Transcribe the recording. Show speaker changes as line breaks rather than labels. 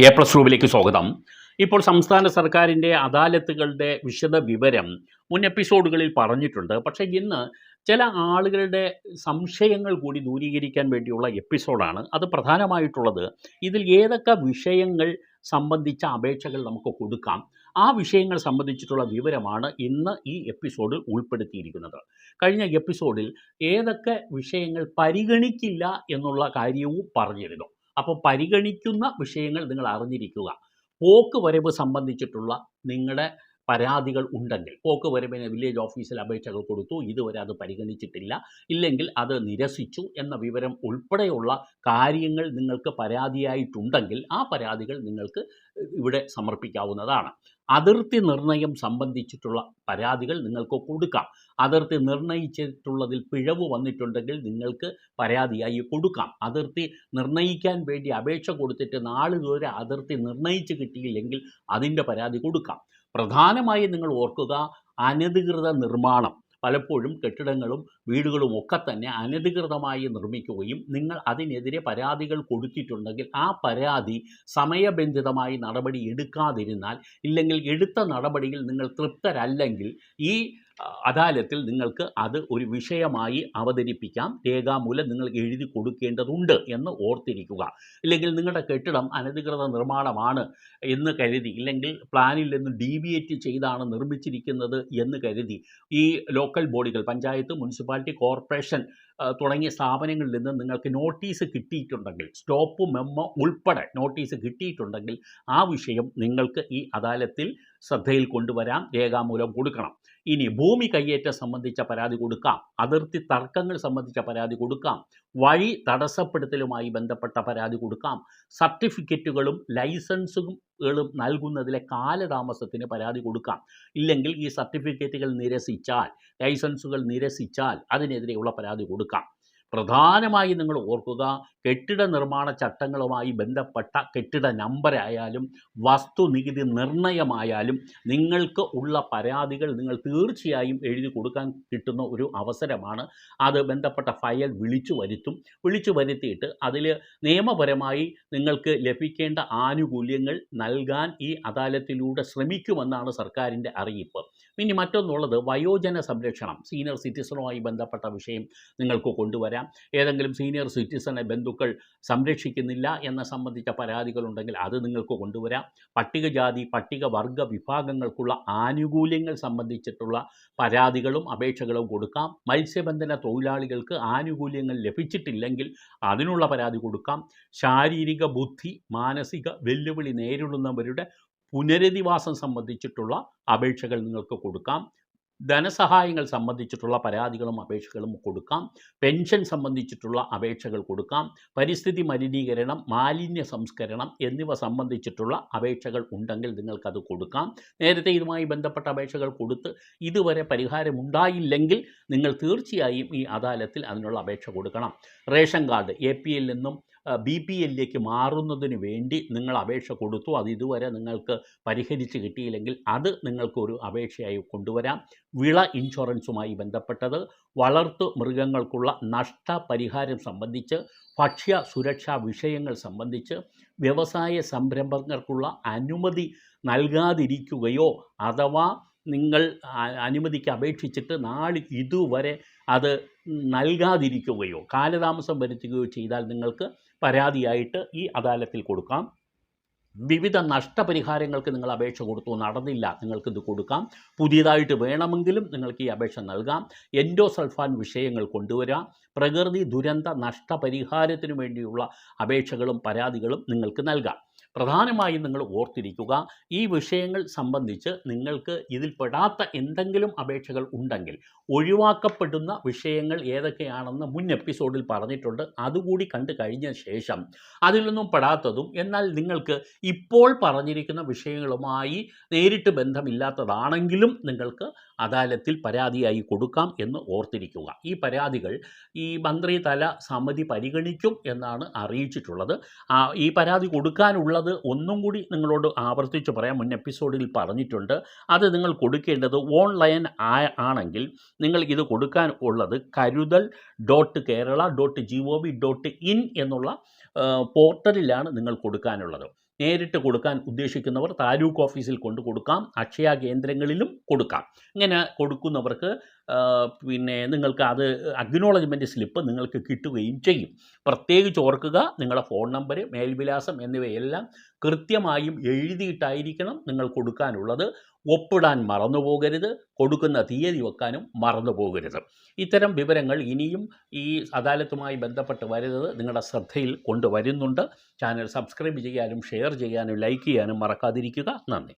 A plus റൂമിലേക്ക് സ്വാഗതം. ഇപ്പോൾ സംസ്ഥാന സർക്കാരിൻ്റെ അദാലത്തുകളുടെ വിശദ വിവരം മുൻ എപ്പിസോഡുകളിൽ പറഞ്ഞിട്ടുണ്ട്. പക്ഷേ ഇന്ന് ചില ആളുകളുടെ സംശയങ്ങൾ കൂടി ദൂരീകരിക്കാൻ വേണ്ടിയുള്ള എപ്പിസോഡാണ്. അത് പ്രധാനമായിട്ടുള്ളത് ഇതിൽ ഏതൊക്കെ വിഷയങ്ങൾ സംബന്ധിച്ച അപേക്ഷകൾ നമുക്ക് കൊടുക്കാം, ആ വിഷയങ്ങൾ സംബന്ധിച്ചിട്ടുള്ള വിവരമാണ് ഇന്ന് ഈ എപ്പിസോഡിൽ ഉൾപ്പെടുത്തിയിരിക്കുന്നത്. കഴിഞ്ഞ എപ്പിസോഡിൽ ഏതൊക്കെ വിഷയങ്ങൾ പരിഗണിക്കില്ല എന്നുള്ള കാര്യവും പറഞ്ഞിരുന്നു. അപ്പോൾ പരിഗണിക്കുന്ന വിഷയങ്ങൾ നിങ്ങൾ അറിഞ്ഞിരിക്കുക. പോക്ക് വരവ് സംബന്ധിച്ചിട്ടുള്ള നിങ്ങളുടെ പരാതികൾ ഉണ്ടെങ്കിൽ, പോക്ക് വരവിന് വില്ലേജ് ഓഫീസിൽ അപേക്ഷകൾ കൊടുത്തു, ഇതുവരെ അത് പരിഗണിച്ചിട്ടില്ല, ഇല്ലെങ്കിൽ അത് നിരസിച്ചു എന്ന വിവരം ഉൾപ്പെടെയുള്ള കാര്യങ്ങൾ നിങ്ങൾക്ക് പരാതിയായിട്ടുണ്ടെങ്കിൽ ആ പരാതികൾ നിങ്ങൾക്ക് ഇവിടെ സമർപ്പിക്കാവുന്നതാണ്. അതിർത്തി നിർണയം സംബന്ധിച്ചിട്ടുള്ള പരാതികൾ നിങ്ങൾക്ക് കൊടുക്കാം. അതിർത്തി നിർണയിച്ചിട്ടുള്ളതിൽ പിഴവ് വന്നിട്ടുണ്ടെങ്കിൽ നിങ്ങൾക്ക് പരാതിയായി കൊടുക്കാം. അതിർത്തി നിർണയിക്കാൻ വേണ്ടി അപേക്ഷ കൊടുത്തിട്ട് നാളിതുവരെ അതിർത്തി നിർണയിച്ച് കിട്ടിയില്ലെങ്കിൽ അതിൻ്റെ പരാതി കൊടുക്കാം. പ്രധാനമായും നിങ്ങൾ ഓർക്കുക, അനധികൃത നിർമ്മാണം, പലപ്പോഴും കെട്ടിടങ്ങളും വീടുകളും ഒക്കെ തന്നെ അനധികൃതമായി നിർമ്മിക്കുകയും നിങ്ങൾ അതിനെതിരെ പരാതികൾ കൊടുത്തിട്ടുണ്ടെങ്കിൽ ആ പരാതി സമയബന്ധിതമായി നടപടി എടുക്കാതിരുന്നാൽ, ഇല്ലെങ്കിൽ എടുത്ത നടപടിയിൽ നിങ്ങൾ തൃപ്തരല്ലെങ്കിൽ ഈ അദാലത്തിൽ നിങ്ങൾക്ക് അത് ഒരു വിഷയമായി അവതരിപ്പിക്കാം. രേഖാമൂലം നിങ്ങൾ എഴുതി കൊടുക്കേണ്ടതുണ്ട് എന്ന് ഓർത്തിരിക്കുക. ഇല്ലെങ്കിൽ നിങ്ങളുടെ കെട്ടിടം അനധികൃത നിർമ്മാണമാണ് എന്ന് കരുതി, ഇല്ലെങ്കിൽ പ്ലാനിൽ നിന്ന് ഡീവിയേറ്റ് ചെയ്താണ് നിർമ്മിച്ചിരിക്കുന്നത് എന്ന് കരുതി ഈ ലോക്കൽ ബോഡികൾ, പഞ്ചായത്ത്, മുനിസിപ്പാലിറ്റി, കോർപ്പറേഷൻ തുടങ്ങിയ സ്ഥാപനങ്ങളിൽ നിന്ന് നിങ്ങൾക്ക് നോട്ടീസ് കിട്ടിയിട്ടുണ്ടെങ്കിൽ, സ്റ്റോപ്പ് മെമ്മോ ഉൾപ്പെടെ നോട്ടീസ് കിട്ടിയിട്ടുണ്ടെങ്കിൽ ആ വിഷയം നിങ്ങൾക്ക് ഈ അദാലത്തിൽ ശ്രദ്ധയിൽ കൊണ്ടുവരാം, രേഖാമൂലം കൊടുക്കണം. ഇനി ഭൂമി കയ്യേറ്റം സംബന്ധിച്ച പരാതി കൊടുക്കാം, അതിർത്തി തർക്കങ്ങൾ സംബന്ധിച്ച പരാതി കൊടുക്കാം, വഴി തടസ്സപ്പെടുത്തലുമായി ബന്ധപ്പെട്ട പരാതി കൊടുക്കാം, സർട്ടിഫിക്കറ്റുകളും ലൈസൻസുകളും നൽകുന്നതിലെ കാലതാമസത്തിന് പരാതി കൊടുക്കാം. ഇല്ലെങ്കിൽ ഈ സർട്ടിഫിക്കറ്റുകൾ നിരസിച്ചാൽ, ലൈസൻസുകൾ നിരസിച്ചാൽ അതിനെതിരെയുള്ള പരാതി കൊടുക്കാം. പ്രധാനമായി നിങ്ങൾ ഓർക്കുക, കെട്ടിട നിർമ്മാണ ചട്ടങ്ങളുമായി ബന്ധപ്പെട്ട കെട്ടിട നമ്പറായാലും വസ്തുനികുതി നിർണയമായാലും നിങ്ങൾക്ക് ഉള്ള പരാതികൾ നിങ്ങൾ തീർച്ചയായും എഴുതി കൊടുക്കാൻ കിട്ടുന്ന ഒരു അവസരമാണ്. അത് ബന്ധപ്പെട്ട ഫയൽ വിളിച്ചു വരുത്തിയിട്ട് അതിൽ നിയമപരമായി നിങ്ങൾക്ക് ലഭിക്കേണ്ട ആനുകൂല്യങ്ങൾ നൽകാൻ ഈ അദാലത്തിലൂടെ ശ്രമിക്കുമെന്നാണ് സർക്കാരിൻ്റെ അറിയിപ്പ്. ഇനി മറ്റൊന്നുള്ളത്, വയോജന സംരക്ഷണം, സീനിയർ സിറ്റിസണുമായി ബന്ധപ്പെട്ട വിഷയം നിങ്ങൾക്ക് കൊണ്ടുവരാം. ഏതെങ്കിലും സീനിയർ സിറ്റിസനെ ബന്ധുക്കൾ സംരക്ഷിക്കുന്നില്ല എന്ന സംബന്ധിച്ച പരാതികളുണ്ടെങ്കിൽ അത് നിങ്ങൾക്ക് കൊണ്ടുവരാം. പട്ടികജാതി പട്ടികവർഗ വിഭാഗങ്ങൾക്കുള്ള ആനുകൂല്യങ്ങൾ സംബന്ധിച്ചിട്ടുള്ള പരാതികളും അപേക്ഷകളും കൊടുക്കാം. മത്സ്യബന്ധന തൊഴിലാളികൾക്ക് ആനുകൂല്യങ്ങൾ ലഭിച്ചിട്ടില്ലെങ്കിൽ അതിനുള്ള പരാതി കൊടുക്കാം. ശാരീരിക, ബുദ്ധി, മാനസിക വെല്ലുവിളി നേരിടുന്നവരുടെ പുനരധിവാസം സംബന്ധിച്ചിട്ടുള്ള അപേക്ഷകൾ നിങ്ങൾക്ക് കൊടുക്കാം. ധനസഹായങ്ങൾ സംബന്ധിച്ചിട്ടുള്ള പരാതികളും അപേക്ഷകളും കൊടുക്കാം. പെൻഷൻ സംബന്ധിച്ചിട്ടുള്ള അപേക്ഷകൾ കൊടുക്കാം. പരിസ്ഥിതി മലിനീകരണം, മാലിന്യ സംസ്കരണം എന്നിവ സംബന്ധിച്ചിട്ടുള്ള അപേക്ഷകൾ ഉണ്ടെങ്കിൽ നിങ്ങൾക്കത് കൊടുക്കാം. നേരത്തെ ഇതുമായി ബന്ധപ്പെട്ട അപേക്ഷകൾ കൊടുത്ത് ഇതുവരെ പരിഹാരമുണ്ടായില്ലെങ്കിൽ നിങ്ങൾ തീർച്ചയായും ഈ അദാലത്തിൽ അതിനുള്ള അപേക്ഷ കൊടുക്കണം. റേഷൻ കാർഡ് APL നിന്നും BPLലേക്ക് മാറുന്നതിന് വേണ്ടി നിങ്ങൾ അപേക്ഷ കൊടുത്തു, അത് ഇതുവരെ നിങ്ങൾക്ക് പരിഹരിച്ച് കിട്ടിയില്ലെങ്കിൽ അത് നിങ്ങൾക്കൊരു അപേക്ഷയായി കൊണ്ടുവരാം. വിള ഇൻഷുറൻസുമായി ബന്ധപ്പെട്ടത്, വളർത്തു മൃഗങ്ങൾക്കുള്ള നഷ്ടപരിഹാരം സംബന്ധിച്ച്, ഭക്ഷ്യ സുരക്ഷാ വിഷയങ്ങൾ സംബന്ധിച്ച്, വ്യവസായ സംരംഭകർക്കുള്ള അനുമതി നൽകാതിരിക്കുകയോ അഥവാ നിങ്ങൾ അനുമതിക്ക് അപേക്ഷിച്ചിട്ട് ഇതുവരെ അത് നൽകാതിരിക്കുകയോ കാലതാമസം വരുത്തുകയോ ചെയ്താൽ നിങ്ങൾക്ക് പരാതിയായിട്ട് ഈ അദാലത്തിൽ കൊടുക്കാം. വിവിധ നഷ്ടപരിഹാരങ്ങൾക്ക് നിങ്ങൾ അപേക്ഷ കൊടുത്തു, നടന്നില്ല, നിങ്ങൾക്കിത് കൊടുക്കാം. പുതിയതായിട്ട് വേണമെങ്കിലും നിങ്ങൾക്ക് ഈ അപേക്ഷ നൽകാം. എൻഡോസൾഫാൻ വിഷയങ്ങൾ കൊണ്ടുവരാം. പ്രകൃതി ദുരന്ത നഷ്ടപരിഹാരത്തിനു വേണ്ടിയുള്ള അപേക്ഷകളും പരാതികളും നിങ്ങൾക്ക് നൽകാം. പ്രധാനമായും നിങ്ങൾ ഓർത്തിരിക്കുക, ഈ വിഷയങ്ങൾ സംബന്ധിച്ച് നിങ്ങൾക്ക് ഇതിൽ പെടാത്ത എന്തെങ്കിലും അപേക്ഷകൾ ഉണ്ടെങ്കിൽ ഒഴിവാക്കപ്പെടുന്ന വിഷയങ്ങൾ ഏതൊക്കെയാണെന്ന് മുൻ എപ്പിസോഡിൽ പറഞ്ഞിട്ടുണ്ട്. അതുകൂടി കണ്ടു കഴിഞ്ഞ ശേഷം അതിൽ നിന്നും പെടാത്തതും എന്നാൽ നിങ്ങൾക്ക് ഇപ്പോൾ പറഞ്ഞിരിക്കുന്ന വിഷയങ്ങളുമായി നേരിട്ട് ബന്ധമില്ലാത്തതാണെങ്കിലും നിങ്ങൾക്ക് അദാലത്തിൽ പരാതിയായി കൊടുക്കാം എന്ന് ഓർത്തിരിക്കുക. ഈ പരാതികൾ ഈ മന്ത്രിതല സമിതി പരിഗണിക്കും എന്നാണ് അറിയിച്ചിട്ടുള്ളത്. ഈ പരാതി കൊടുക്കാനുള്ളത് ഒന്നും കൂടി നിങ്ങളോട് ആവർത്തിച്ച് പറയാം, മുൻ എപ്പിസോഡിൽ പറഞ്ഞിട്ടുണ്ട്. അത് നിങ്ങൾ കൊടുക്കേണ്ടത് ഓൺലൈൻ ആണെങ്കിൽ നിങ്ങൾ ഇത് കൊടുക്കാൻ ഉള്ളത് karuthal.kerala.gov.in എന്നുള്ള പോർട്ടലിലാണ് നിങ്ങൾ കൊടുക്കാനുള്ളത്. നേരിട്ട് കൊടുക്കാൻ ഉദ്ദേശിക്കുന്നവർ താലൂക്ക് ഓഫീസിൽ കൊണ്ട് കൊടുക്കാം, അക്ഷയ കേന്ദ്രങ്ങളിലും കൊടുക്കാം. ഇങ്ങനെ കൊടുക്കുന്നവർക്ക് പിന്നെ നിങ്ങൾക്ക് അത് അക്നോളജ്മെൻറ്റ് സ്ലിപ്പ് നിങ്ങൾക്ക് കിട്ടുകയും ചെയ്യും. പ്രത്യേകിച്ച് ഓർക്കുക, നിങ്ങളുടെ ഫോൺ നമ്പർ, മേൽവിലാസം എന്നിവയെല്ലാം കൃത്യമായും എഴുതിയിട്ടായിരിക്കണം നിങ്ങൾ കൊടുക്കാനുള്ളത്. ഒപ്പിടാൻ മറന്നു പോകരുത്, കൊടുക്കുന്ന തീയതി വെക്കാനും മറന്നു പോകരുത്. ഇത്തരം വിവരങ്ങൾ ഇനിയും ഈ അദാലത്തുമായി ബന്ധപ്പെട്ട് വരുന്നത് നിങ്ങളുടെ ശ്രദ്ധയിൽ കൊണ്ടുവരുന്നുണ്ട്. ചാനൽ സബ്സ്ക്രൈബ് ചെയ്യാനും ഷെയർ ചെയ്യാനും ലൈക്ക് ചെയ്യാനും മറക്കാതിരിക്കുക. നന്ദി.